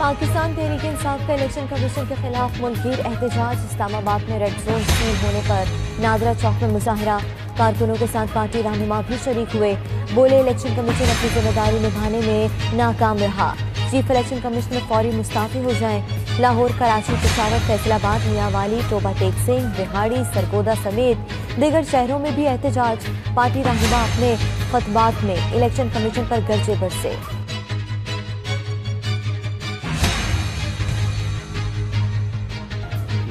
पाकिस्तान तहरीक इंसाफ का election commission के खिलाफ मुनकीर एहतजाज। इस्लामाबाद में रेड जोन सील होने पर नादरा चौक में मुजाहरा। कारकुनों के साथ पार्टी रहनुमा भी शरीक हुए। बोले इलेक्शन कमीशन अपनी जिम्मेदारी निभाने में नाकाम रहा। चीफ इलेक्शन कमिश्नर फौरी मुस्ताफी हो जाएं। लाहौर, कराची, पेशावर, फैसलाबाद, मियांवाली, टोबा टेक सिंह, बिहाड़ी, सरगोदा समेत दीगर शहरों में भी एहतजाज। पार्टी रहनुमा अपने खतबात में इलेक्शन कमीशन पर गरजे बरसे।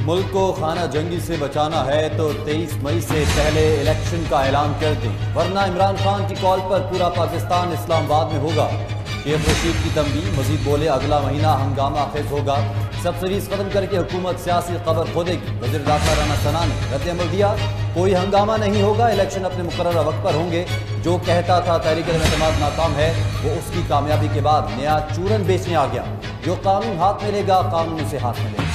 मुल्क को खाना जंगी से बचाना है तो 23 मई से पहले इलेक्शन का ऐलान कर दें, वरना इमरान खान की कॉल पर पूरा पाकिस्तान इस्लामाबाद में होगा। शेख रशीद की तंबीह। मजीद बोले अगला महीना हंगामा खेज होगा। सब्सिडीज खत्म करके हुकूमत सियासी खबर खोदेगी। वज़ीर दाखिला राना सना ने रद्द-ए-अमल दिया, कोई हंगामा नहीं होगा, इलेक्शन अपने मुकर्रर वक्त पर होंगे। जो कहता था तहरीक-ए-एतमाद नाकाम है, वो उसकी कामयाबी के बाद नया चूरन बेचने आ गया। जो कानून हाथ में लेगा, कानून उसे हाथ में लेगा।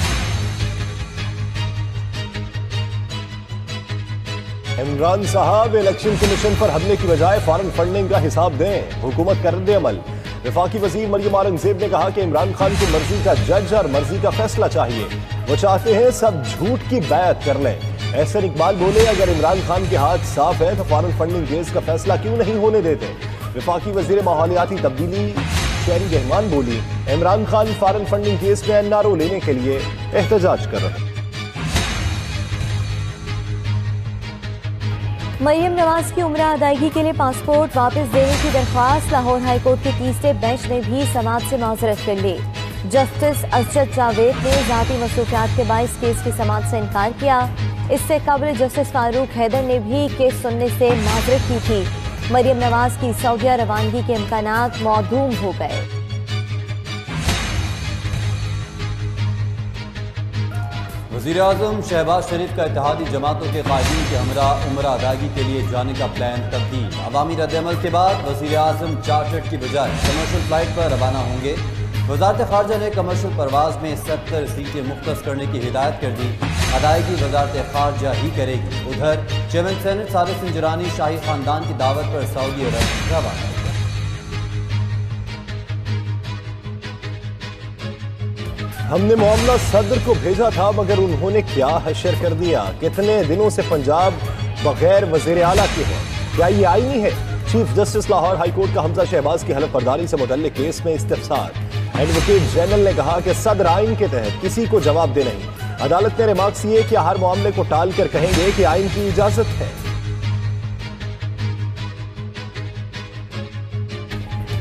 इमरान साहब इलेक्शन कमीशन पर हमले की बजाय फॉरेन फंडिंग का हिसाब दें, हुकूमत कर दे अमल। वफाकी वजीर मरियम औरंगजेब ने कहा कि इमरान खान की मर्जी का जज और मर्जी का फैसला चाहिए। वो चाहते हैं सब झूठ की बैत कर लें। एहसन इकबाल बोले अगर इमरान खान के हाथ साफ है तो फॉरेन फंडिंग केस का फैसला क्यों नहीं होने देते। वफाकी वजीर माहौलियाती तब्दीली शेरी रहमान बोली Imran Khan foreign funding case में एनआरओ लेने के लिए एहतजाज कर रहे हैं। मरियम नवाज की उम्र अदायगी के लिए पासपोर्ट वापस देने की दरख्वास्त। लाहौर हाई कोर्ट के तीसरे बेंच ने भी समाअत से माजरत कर ली। जस्टिस अरशद जावेद ने जाती मसरूफियात के बाइस केस की समाअत से इनकार किया। इससे कबल जस्टिस फारूक हैदर ने भी केस सुनने से माजरत की थी। मरियम नवाज की सऊदीया रवानगी के इम्कानात मौदूम हो गए। वज़ीर-ए-आज़म शहबाज शरीफ का इत्तेहादी जमातों के कायदीन के हमरा उम्र अदायगी के लिए जाने का प्लान तब्दील। अवामी रद्द-ए-अमल के बाद वज़ीर-ए-आज़म चार्टर्ड की बजाय कमर्शियल फ्लाइट पर रवाना होंगे। वज़ारत ख़ारजा ने कमर्शियल परवाज में 70 सीटें मुख्तस करने की हिदायत कर दी। अदायगी वज़ारत ख़ारजा ही करेगी। उधर चेयरमैन सेनेट सादिक सिंजरानी शाही खानदान की दावत पर सऊदी अरब रवाना। हमने मामला सदर को भेजा था मगर उन्होंने क्या हशर कर दिया। कितने दिनों से पंजाब बगैर वज़ीर आला के हैं, क्या ये आईनी है। Chief justice Lahore high court का हमजा शहबाज की हलफ बर्दारी से मुतल्लिक केस में इस्तिफसार। एडवोकेट जनरल ने कहा कि सदर आइन के तहत किसी को जवाब दे नहीं। अदालत ने रिमार्क्स किए कि हर मामले को टाल कर कहेंगे कि आइन की इजाजत है।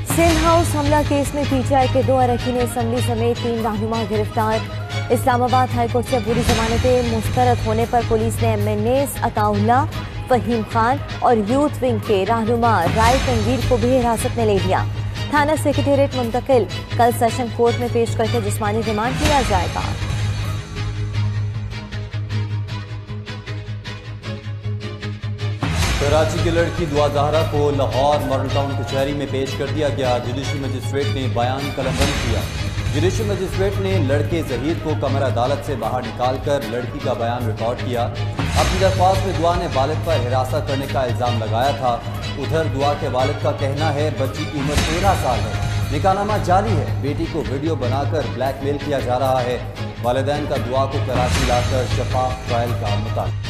सिंध हाउस हमला केस में पीटीआई के 2 अरकान असम्बली समेत 3 रहनुमा गिरफ्तार। इस्लामाबाद हाईकोर्ट से पूरी जमानतें मुस्तरद होने पर पुलिस ने एमएनएस अताउल्ला, फहीम खान और यूथ विंग के रहनुमा राय तनवीर को भी हिरासत में ले लिया। थाना सेक्रेटेरिएट मुंतकिल। कल सेशन कोर्ट में पेश करके जिस्मानी रिमांड किया जाएगा। कराची की लड़की दुआ ज़हरा को लाहौर मॉडल टाउन कचहरी में पेश कर दिया गया। जुडिशल मजिस्ट्रेट ने बयान कलमबंद किया। जुडिशल मजिस्ट्रेट ने लड़के ज़हीर को कमर अदालत से बाहर निकालकर लड़की का बयान रिकॉर्ड किया। अपनी दरख्वास्त में दुआ ने वालिद पर हिरासा करने का इल्ज़ाम लगाया था। उधर दुआ के वालिद का कहना है बच्ची की उम्र 13 साल है, निकाहनामा जारी है, बेटी को वीडियो बनाकर ब्लैकमेल किया जा रहा है। वालिदैन का दुआ को कराची लाकर शफाफ ट्रायल का मुतालबा।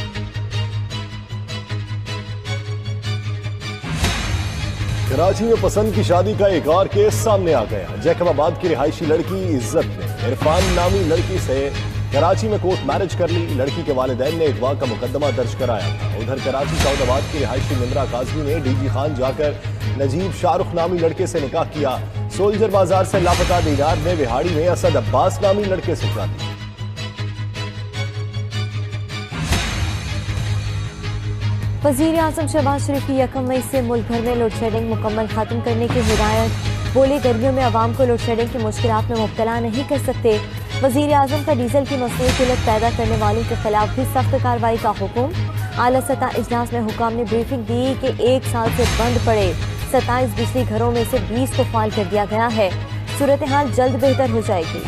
कराची में पसंद की शादी का एक और केस सामने आ गया। जैकबाबाद की रिहायशी लड़की इज्जत ने इरफान नामी लड़की से कराची में कोर्ट मैरिज कर ली। लड़की के वालिदैन ने अगवा का मुकदमा दर्ज कराया था। उधर कराची सऊदाबाद की रिहायशी निमरा काजमी ने डीजी खान जाकर नजीब शाहरुख नामी लड़के से निकाह किया। सोल्जर बाजार से लापता दीनार ने बिहाड़ी में असद अब्बास नामी लड़के से शादी। वज़ीर आज़म शहबाज शरीफ की 1 मई से मुल्क भर में लोड शेडिंग मुकम्मल खत्म करने की हिदायत। बोले गर्मियों में आवाम को लोड शेडिंग की मुश्किलात में मुब्तला नहीं कर सकते। वज़ीर आज़म का डीजल की मसनूई किल्लत पैदा करने वालों के खिलाफ भी सख्त कार्रवाई का हुक्म। आला सतह इजलास में हुकाम ने ब्रीफिंग दी कि 1 साल से बंद पड़े 27 बिजली घरों में से 20 को फाल कर दिया गया है। सूरत हाल जल्द बेहतर हो जाएगी।